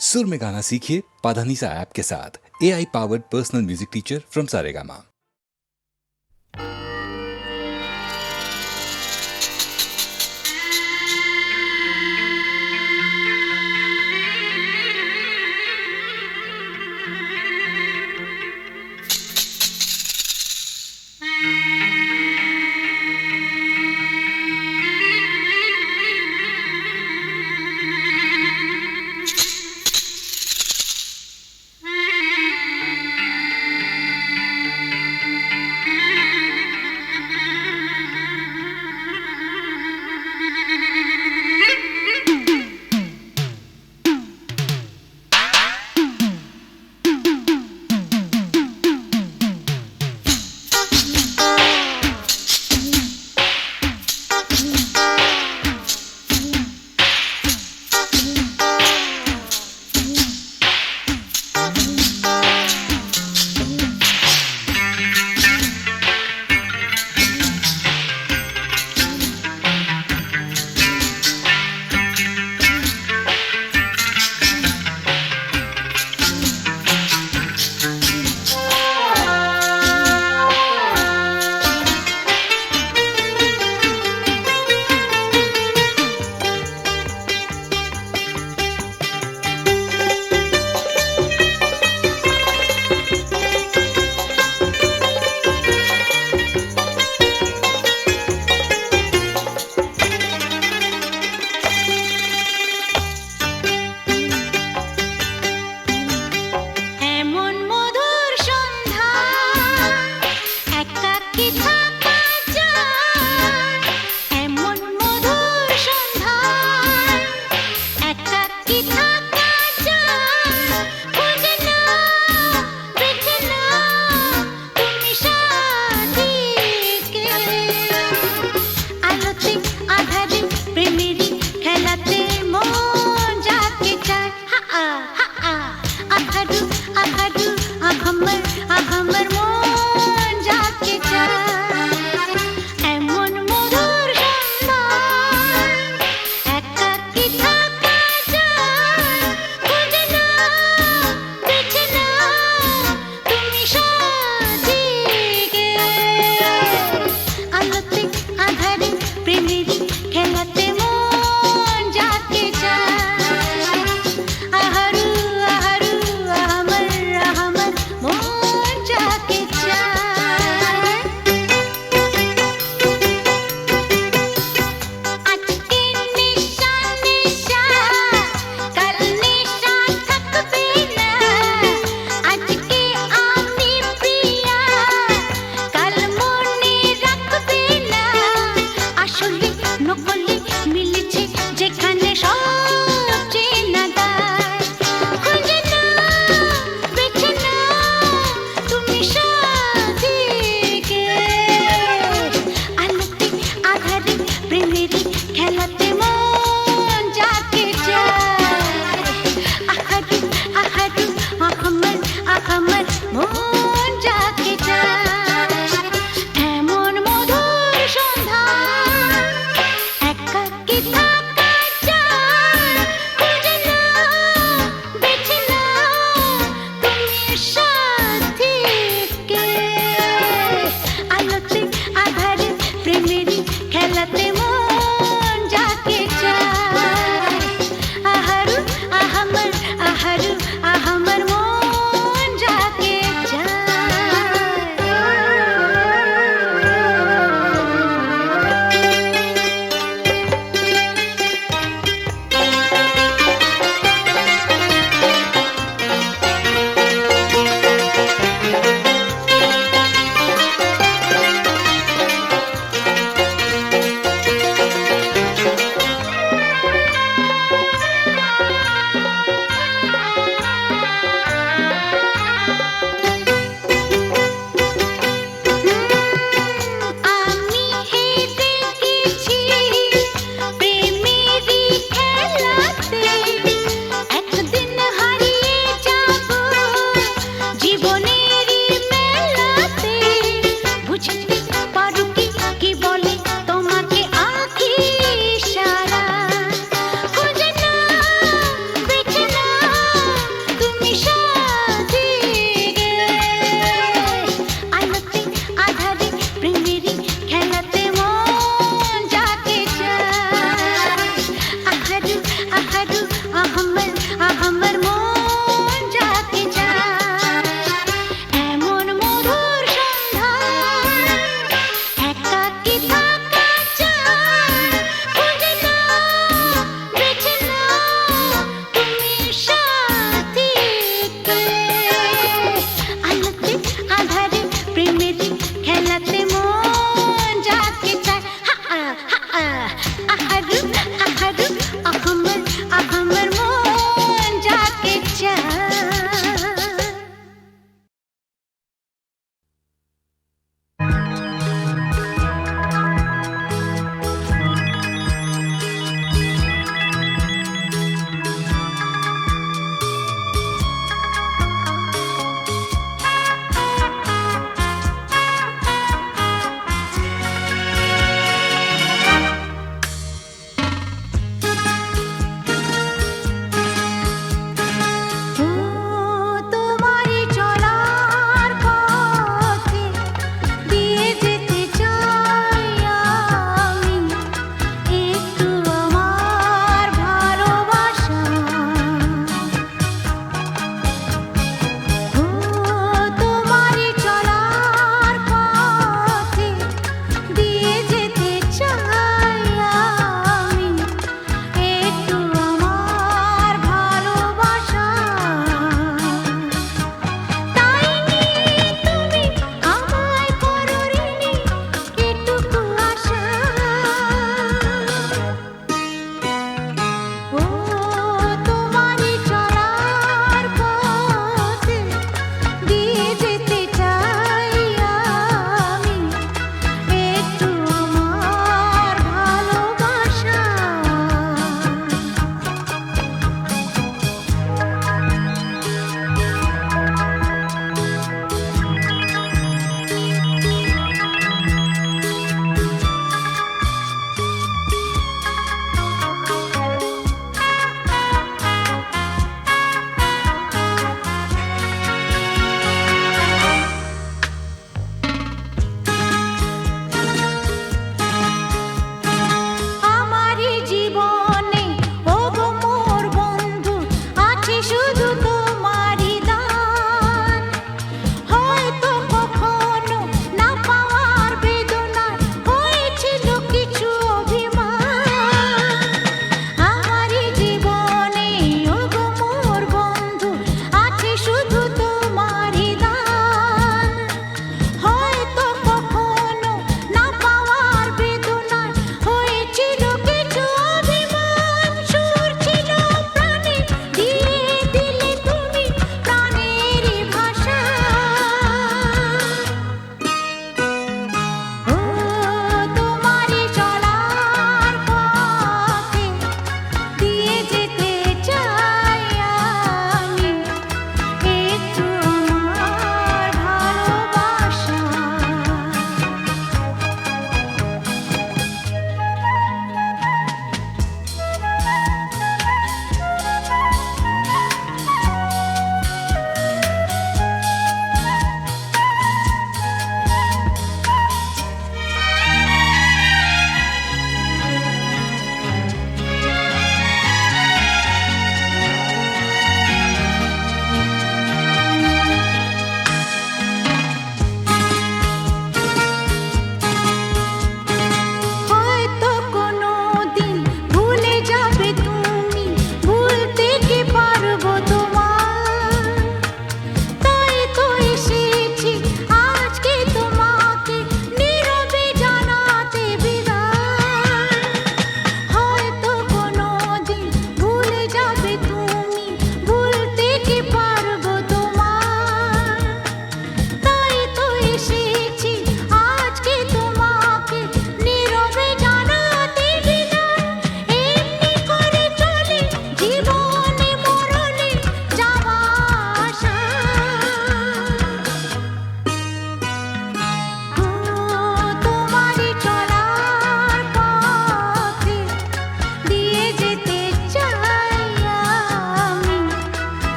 सुर में गाना सीखिए पाधानीसा ऐप के साथ। AI powered personal music teacher from Saregama.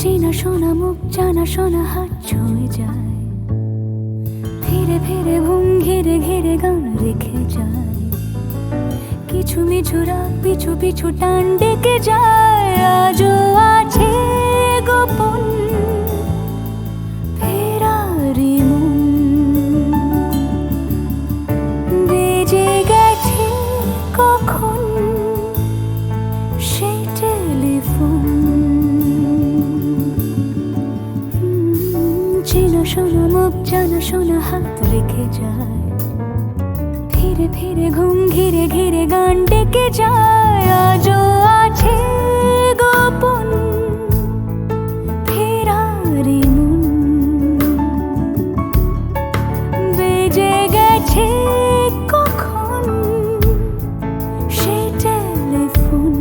চেনা শোনা মুখ জানা শোনা হাত ছুঁয়ে যায়, ফিরে ফিরে ঘুম ঘিরে ঘিরে গান রেখে যায়, কিছু মিছু রাত পিছু পিছু টান ডেকে যায়। আজও আছে গোপন ফেরারি মন, বেজে গেছে কখন সেই টেলিফোন। চেনা শোনা মুখ জানা শোনা হাত রেখে যায়, ফিরে ফিরে ঘুম ঘিরে ঘিরে গান ডেকে যায়। আজও আছে গোপন ফেরারি মন, বেজে গেছে কখন সেই টেলিফোন।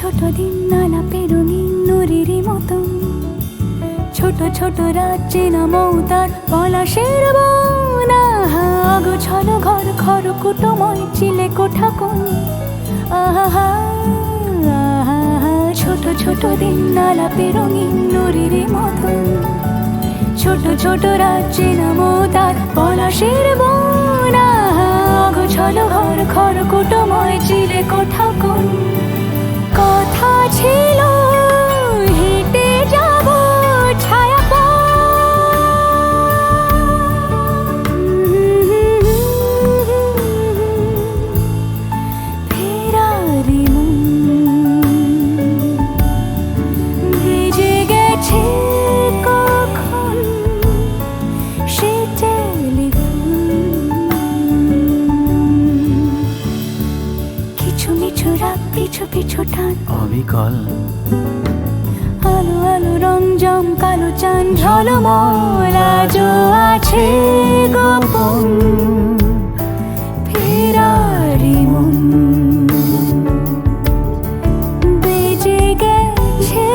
ছোট দিন আলাপের রঙিন নুরির মতন, ছোট ছোট রাত চেনা মৌতার পলাশের বন। গোছানো ঘর খড়কুটোময় চিলে কোঠা কোন, আহা ছোট ছোট দিন আলাপের রঙিন নুরির মতন, ছোট ছোট রাত চেনা মৌতার পলাশের বন। গোছানো ঘর খড়কুটোময় চিলে কোঠা কোন, কথা ছিল হেঁটে যাব ছায়া ফেরারি মন, ভেজে গেছে কখন সে টেলিফোন। কিছু মিছু রাত পিছু পিছু টান অবিকল, আলো আলো রং জম কালো চান ঝলমল। আজও আছে গোপন ফেরারি মন, বেজে গেছে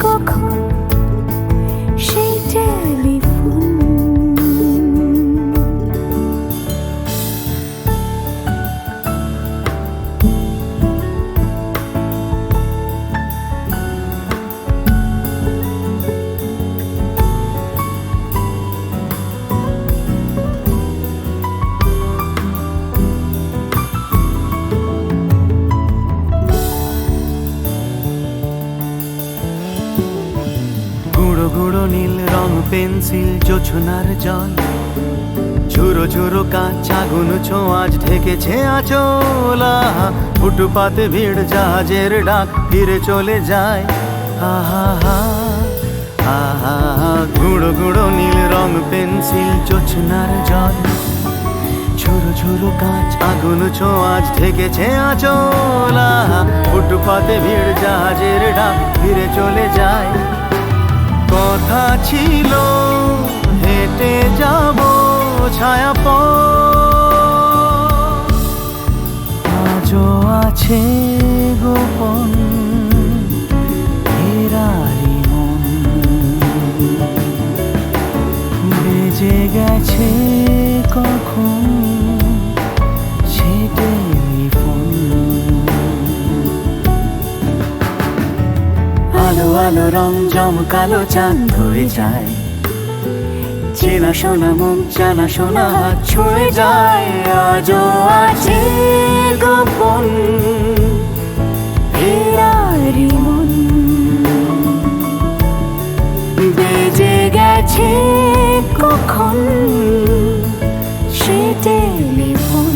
কখন সেই টেলিফোন। গুঁড়ো গুঁড়ো নীল রং পেন্সিল জোছনার জল, ঝুরো ঝুরো কাঁচ আগুন ছোঁয়াজ ঢেকেছে আঁচলা। ফুটপাতে ভিড় জাহাজের ডাক ফিরে চলে যায়, আহা আহা। গুঁড়ো গুঁড়ো নীল রং পেন্সিল জোছনার জল, ঝুরো ঝুরো কাঁচ আগুন ছোঁয়াজ ঢেকেছে আঁচলা। ফুটপাতে ভিড় জাহাজের ডাক ফিরে চলে যায়, কথা ছিল হেঁটে যাব ছায়া আজও আছে গোপন ফেরারি মন, বেজে গেছে কখন সে টেলিফোন। আলো আলো রং জমকালো চাঁদ ধরে যায়, চেনা শোনা মুখ জানা শোনা হাত ছুঁয়ে যায়। আজও আছে গোপন ফেরারি মন, বেজে গেছে কখন সে টেলিফোন।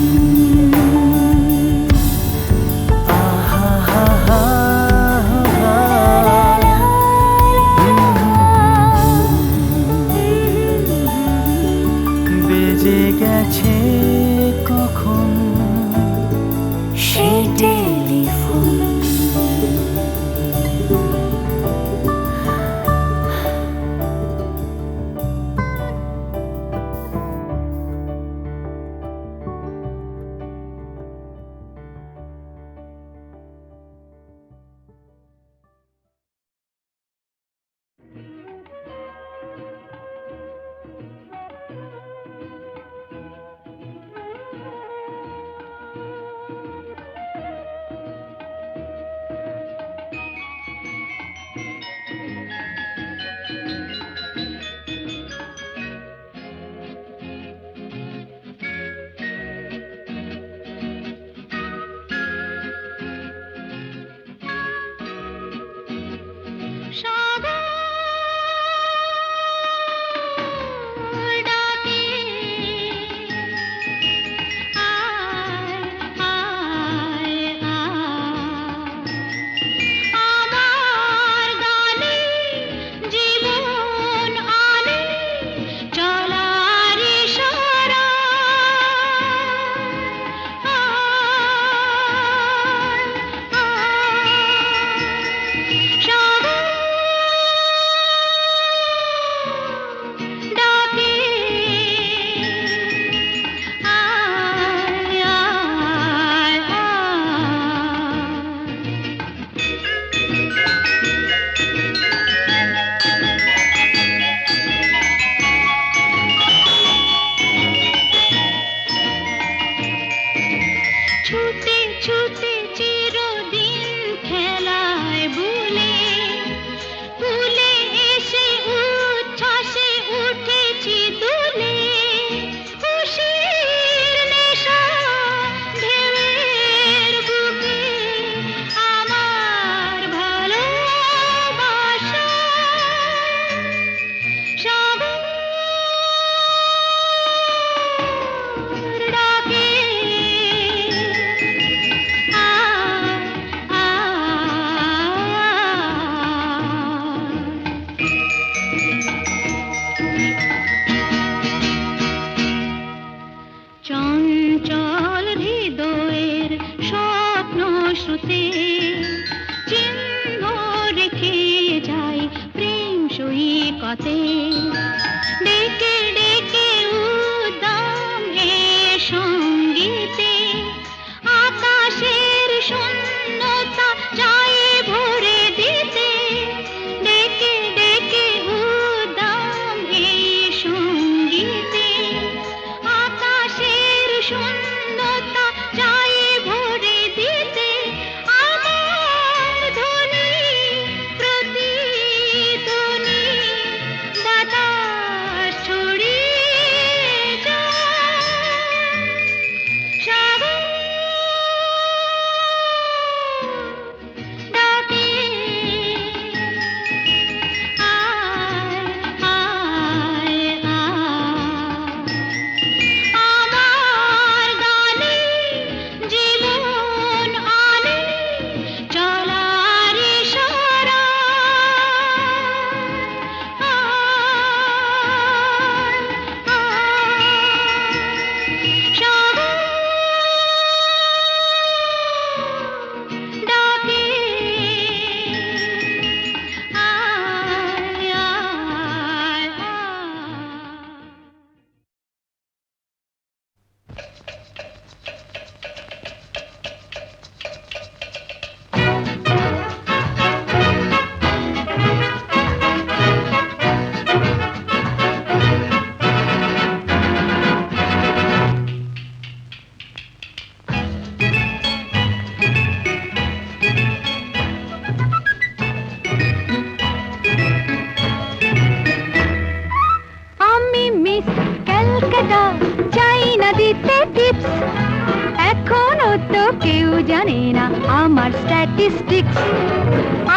পথে ডেকে ডেকে উদ্দাম হে সঙ্গীতে আকাশের শূন্যতা যায় ভরে দিতে ডেকে ডেকে উদ্দাম হে সঙ্গীতে আকাশের শূন্যতা যায় ভরে দিতে আমার ধ্বনি প্রতিধ্বনি বাতাস ছড়িয়ে যায় সাগর ডাকে আয় আয় আয় আমার গানে জীবন আনে চলার ইশারা আয় আয় সাগর ডাকে আয় আয় আয় আমি মিস ক্যালকাটা চাই না দিতে টিপস এখনো তো কেউ জানে না আমার স্ট্যাটিস্টিক্স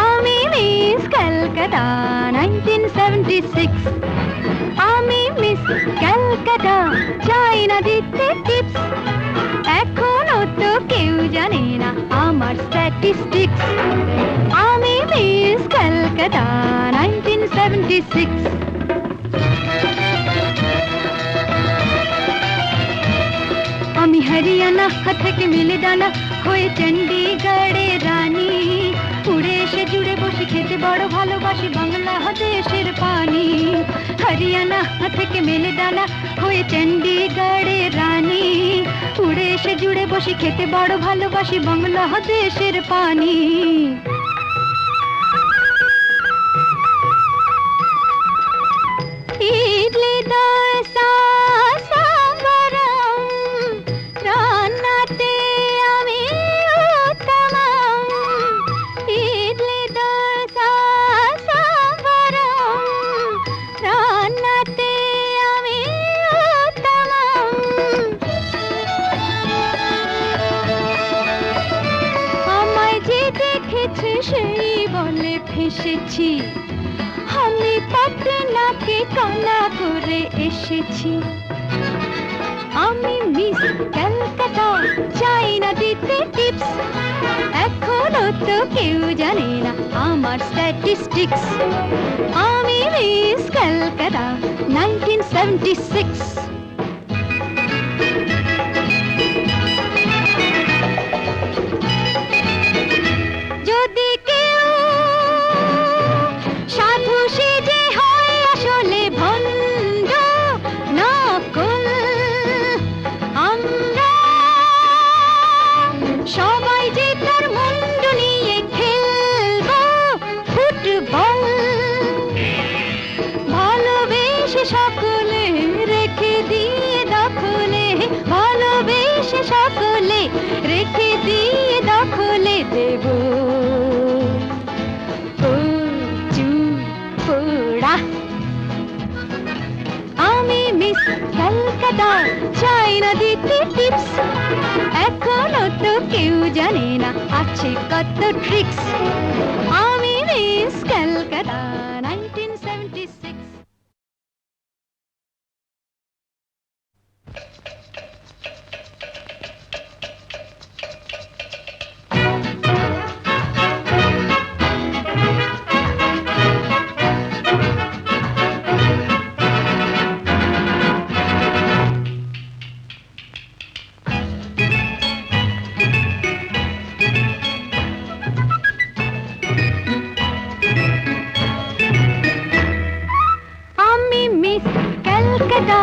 আমি মিস ক্যালকাটা 1976 আমি মিস ক্যালকাটা চাই না দিতে টিপস এখনো তো কেউ জানে না আমার স্ট্যাটিস্টিক্স আমি মিস ক্যালকাটা 1976 আমি হরিয়ানা থেকে মিলে ডানা হয়ে চণ্ডীগড়ের রানী উড়ে এসে জুড়ে বসে খেতে বড় ভালোবাসি বাংলাদেশের পানি হরিয়ানা থেকে মেলে ডানা হয়ে চণ্ডীগড়ের রানী উড়ে এসে জুড়ে বসে খেতে বড় ভালোবাসি বাংলাদেশের পানি ইডলি দোসা সাম্বারম রান্নাতে আমি উত্তমম ইডলি দোসা সাম্বারম রান্নাতে আমি উত্তমম আমায় যে দেখেছে সেই বলে ফেসেছি আমি পাটনাকে কানা করে এসেছি আমি মিস ক্যালকাটা চাই না দিতে টিপস এখনো তো কেউ জানে না আমার স্ট্যাটিস্টিক্স আমি মিস ক্যালকাটা 1976 যদি কেউ সাধু সেজে হয় আসলে ভণ্ড নকল আমরা সবাই যে তার মুন্ডু নিয়ে খেলবো ফুটবল ভালোবেসে সকলে রেখে দিয়ে দখলে ভালোবেসে সকলে রেখে দিয়ে দখলে দেব পোড়া আমি মিস ক্যালকাটা চাই না দিতে টিপস এখনো তো কেউ জানে না আছে কত ট্রিক্স আমি মিস ক্যালকাটা 1976 ক্যালকাটা,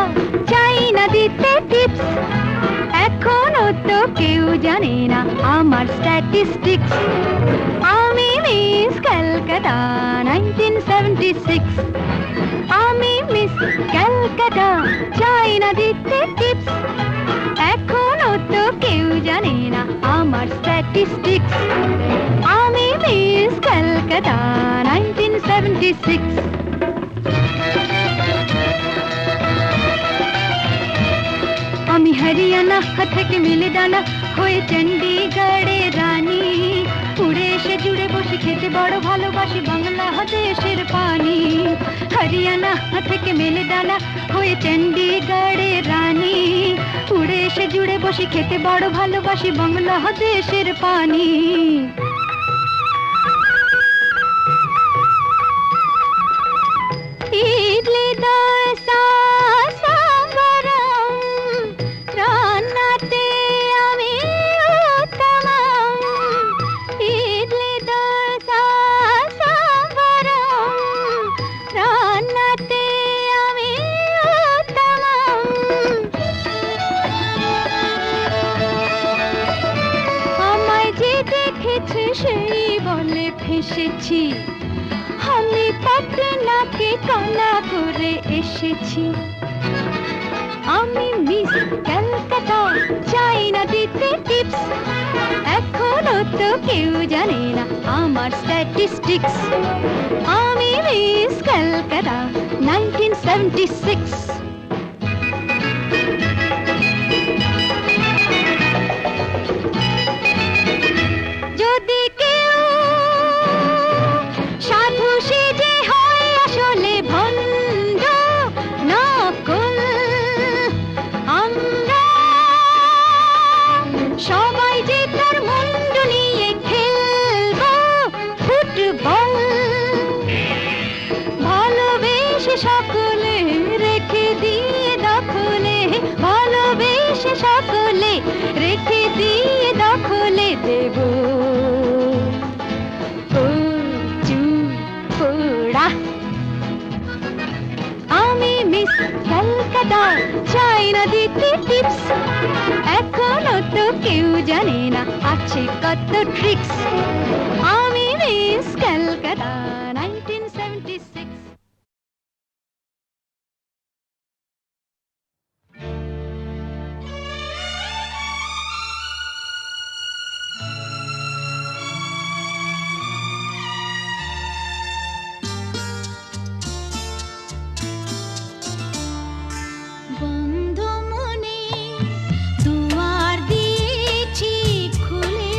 চাই না দিতে টিপস, এখনো তো কেউ জানে না আমার স্ট্যাটিস্টিক্স। আমি মিস ক্যালকাটা 1976, আমি মিস ক্যালকাটা, চাই না দিতে টিপস, এখনো তো কেউ জানে না আমার স্ট্যাটিস্টিক্স। আমি মিস ক্যালকাটা 1976। আমি হরিয়ানা থেকে মিলে ডানা হয়ে চণ্ডীগড়ে রানী, উড়ে এসে জুড়ে বসে খেতে বড় ভালোবাসি বাংলাদেশের পানি। হরিয়ানা থেকে মেলে ডানা হয়ে চণ্ডীগড়ে রানী, উড়ে এসে জুড়ে বসে খেতে বড় ভালোবাসি বাংলাদেশের পানি। ইডলি দোসা সাম্বারম, রান্নাতে আমি উত্তমম। ইডলি দোসা সাম্বারম, রান্নাতে আমি উত্তমম। আমায় যে দেখেছে সেই বলে ফেসেছি, আমি পাটনাকে কানা করে এসেছি। আমি মিস ক্যালকাটা, চাই না দিতে টিপস, এখনো তো কেউ জানে না আমার স্ট্যাটিস্টিক্স। আমি মিস ক্যালকাটা 1976। যদি কেউ সাধু সেজে হয় আসলে ভণ্ড নকল, আমরা সবাই যে তার মুন্ড নিয়ে খেলবো ফুটবল। ভালোবেসে সকলে রেখে দিয়ে দখলে, ভালোবেসে সকলে রেখে দিয়ে দখলে দেব পোড়া। আমি মিস ক্যালকাটা, চাই না দিতে টিপস, এখনো তো কেউ জানে না আছে কত ট্রিক্স। আমি মিস ক্যালকাটা 1976। বন্ধ মনে দুয়ার দিয়েছি খুলে,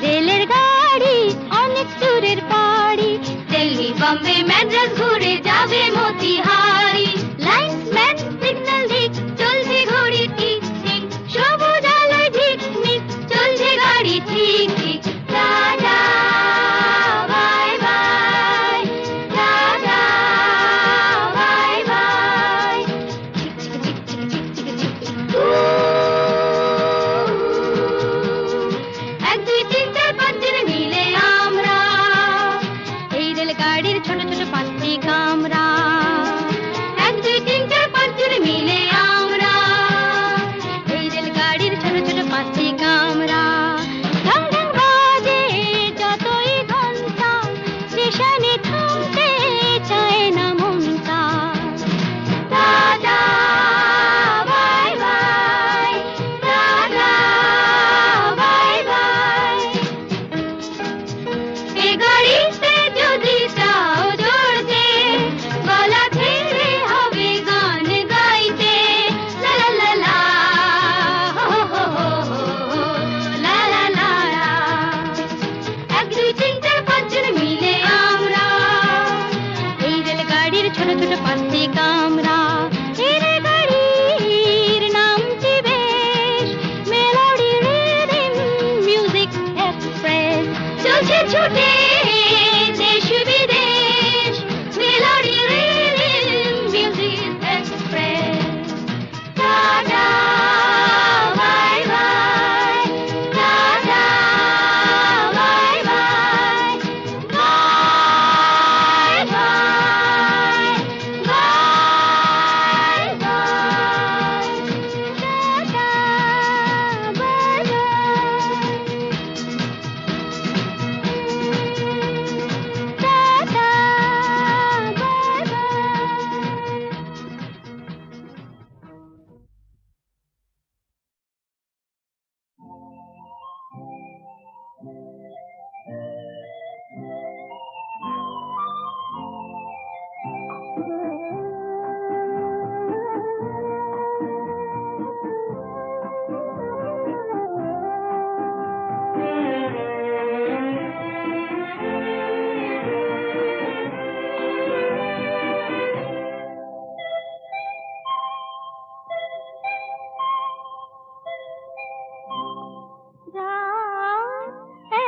রেলের গাড়ি অনেক দূরের পাড়ি, দিল্লি বম্বে ম্যাড্রাস ঘুরে যাবে মতিহারি। লাইনম্যান সিগন্যাল দিক, চলছে ঘড়ি ঠিক ঠিক, সবুজ আলোয় ঝিকমিক, চলছে গাড়ি ঠিক ঠিক। Tata bye bye, tata bye by. এক দুই তিন চার পাঁচ জন মিলে আমরা এই রেলগাড়ির ছোট ছোট পাঁচটি কামরা। এক দুই তিন চার পাঁচ জন মিলে আমরা এই রেলগাড়ির ছোট ছোট পাঁচটি কামরা। ঢং ঢং বাজে যতই ঘন্টা, স্টেশনে থামতে চায় না মনটা। Tata bye bye, tata bye bye. এ গাড়িতে যদি চাও চড়তে, গলা ছেড়ে হবে গান গাইতে। লা লা লা লা, হো হো হো হো, লা লা লা লা। এক দুই তিন চার পাঁচ জন মিলে আমরা এই রেলগাড়ির ছোট ছোট পাঁচটি কামরা। এই রেলগাড়ির নামটি বেশ মেলোডি রিদম মিউজিক এক্সপ্রেস। চলছে ছুটে দেশ বিদেশ, melody rhythm music express. Tata bye bye, tata bye by, bye bye, by bye, tata by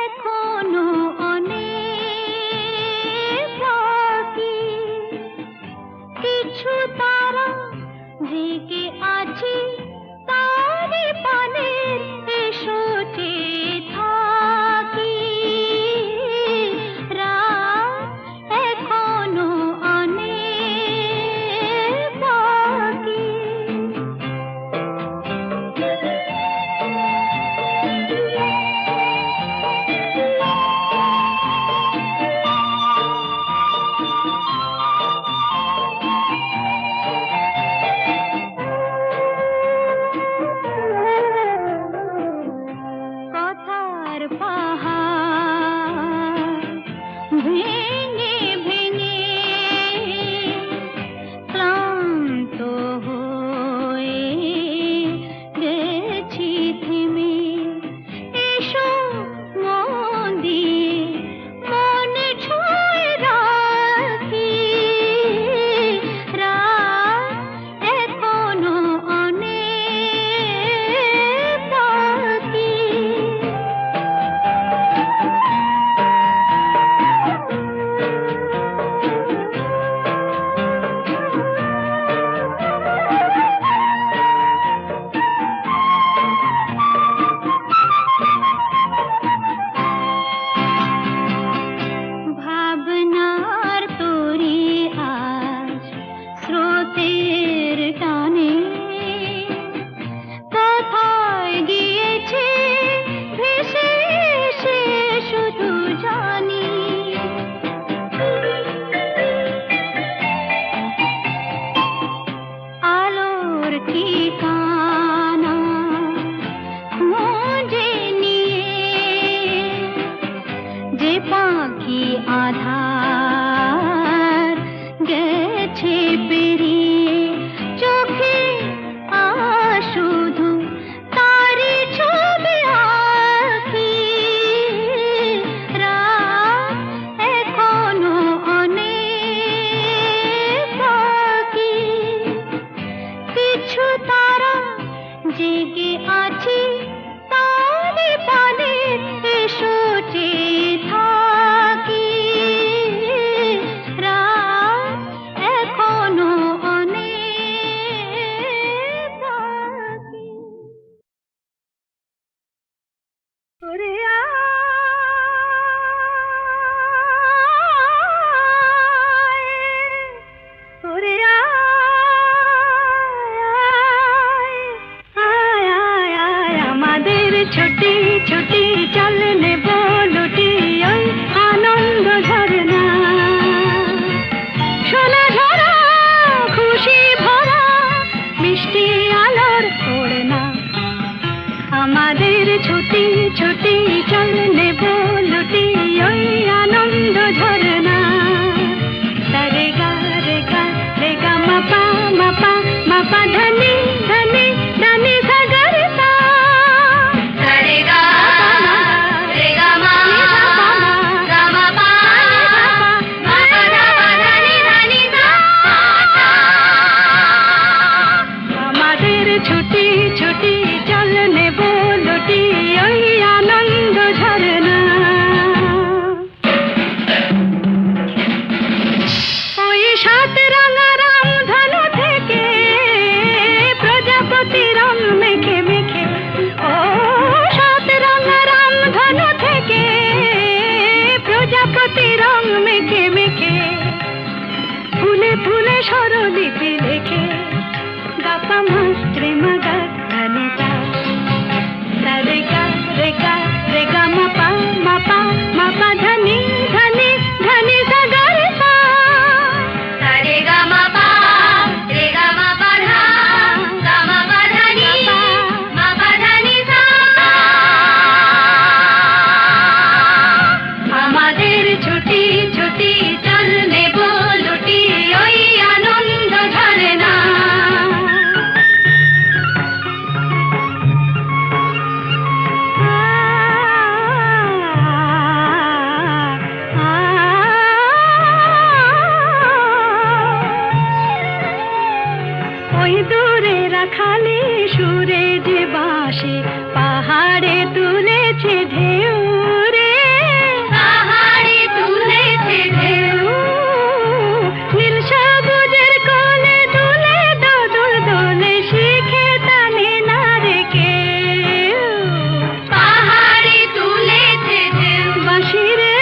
এখনো অনেক বাকি, কিছু তারা জেগে আছে তারি পানের এসো চেয়ে থাকি। রাত এখনো অনেক বাকি। কথার পাহাড় ভেঙে ভেঙে ক্লান্ত হয়ে গেছি থেমে। এসো মন দিয়ে মনে ছুঁয়ে রাখি। রাত এখনো অনেক বাকি। ভাবনার তরি আজ স্রোতের টানে কোথায় গিয়েছে ভেসে এসে শুধু জানি। আলোর ঠিকানা খুঁজে নিয়ে যে পাখি আধার গেছে পেরিয়ে, চোখে শুধু তারি ছবি আঁকি। ওরে ওরে আমাদের ছুটি ছুটি চল নেব লুটি ওই আনন্দ ঝরনা সোনা ঝরা খুশি ভরা মিষ্টি আলোর ওড়না আমাদের ছুটি ছুটি চল নেব লুটি ওই আনন্দ ঝরনা রে গা রে গা রে গা মাপা মাপা মাপা ধনি ধনি ধনি সাগর সা রে গা রে গা মা গা মা পা মা পা ধনি ধনি সা আমাদের ছুটি ছুটি চল নেব লুটি ওই আনন্দ ঝরনা ওই সাত রাঙা রাম ধনু থেকে প্রজাপতি রং মেখে মেখে ও সাত রাঙা রাম ধনু থেকে প্রজাপতি রং মেখে মেখে ফুলে ফুলে স্বরলিপি লেখে গাপা মাস্ত্রে মাগা ধনিতা রে গা রে গা রে গা মাপা মাপা মাপা ধনি ধনি ধনি সাগর সা রে গা মাপা রে গা মাপা ধা গা মাপা ধনি মাপা ধনি সা আমাদের ছুটি ছুটি চল নেব লুটি ওই আনন্দ ঝরনা ওই দূরে রাখালি সুরে যে বাঁশি পাহাড়ে তুলেছে ঢেউ রে পাহাড়ে তুলেছে ঢেউ নীল সবুজের কোলে দুলে দোদুল দোলে শিখে টানে না রে কেউ পাহাড়ে তুলেছে ঢেউ বাঁশি রে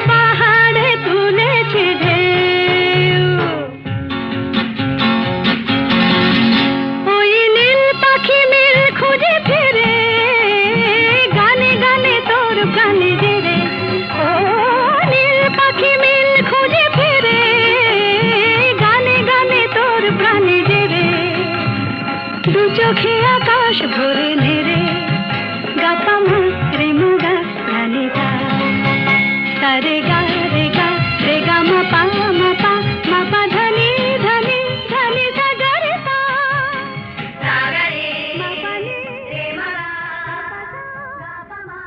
পাহাড়ে তুলেছে ঢেউ ওই নীল পাখি মিল খুঁজে ফিরে গানে গানে তোর প্রাণে জেরে ও নীল পাখি মিল খুঁজে ফিরে গানে গানে তোর প্রাণে জেরে দু চোখে আকাশ ভরে নেরে গাপা মাত্রে মুগা ধনিতা রে গা রে গা রে গা মাপা মাপা মাপা ধনি ধনি ধনি সাগর সা সাগরে মাপা নি রে মা গাপা মা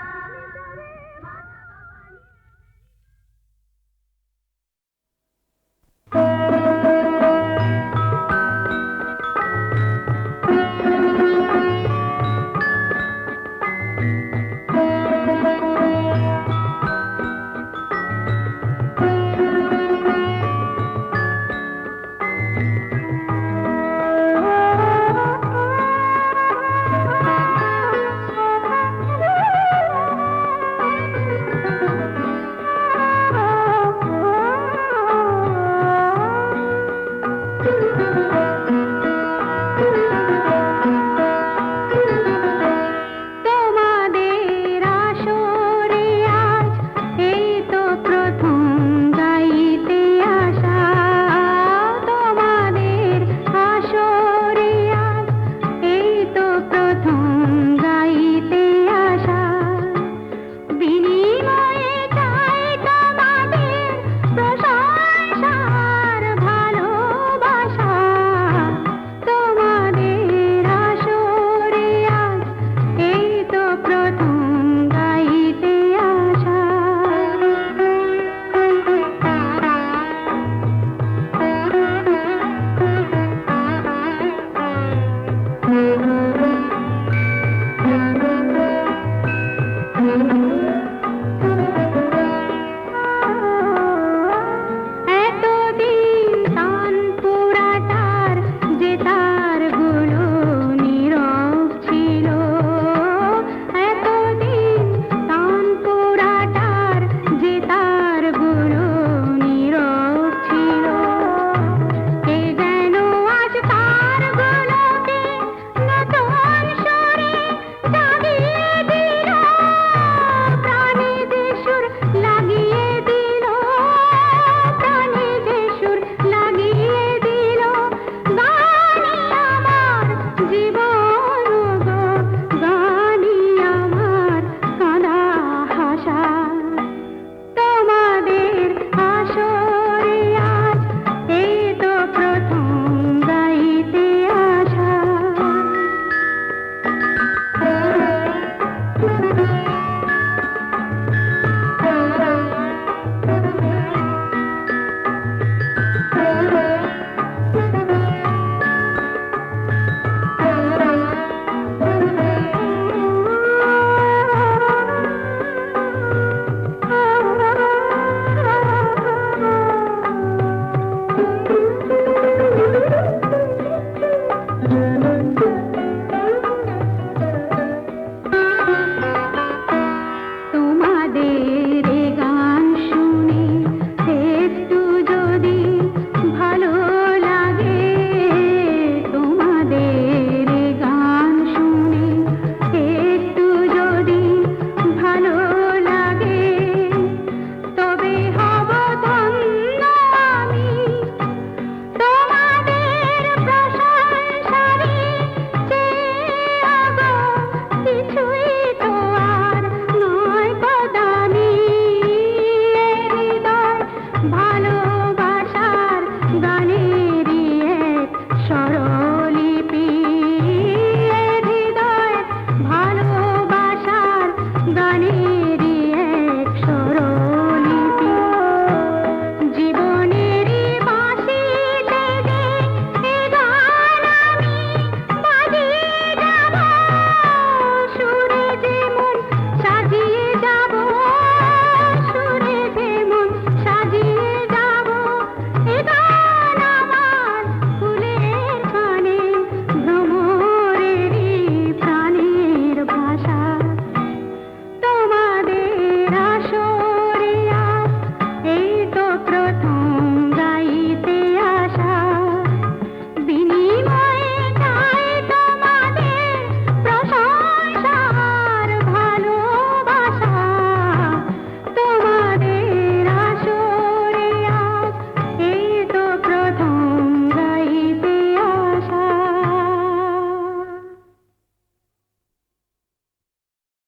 তোমাদের আসরে আজ এই তো প্রথম গাইতে আসা তোমাদের আসরে আজ এই তো প্রথম গাইতে আসা বিনিময়ে চাই তোমাদের প্রশংসার ভালোবাসা তোমাদের আসরে আজ এই তো প্রথম গাইতে আসা Thank you.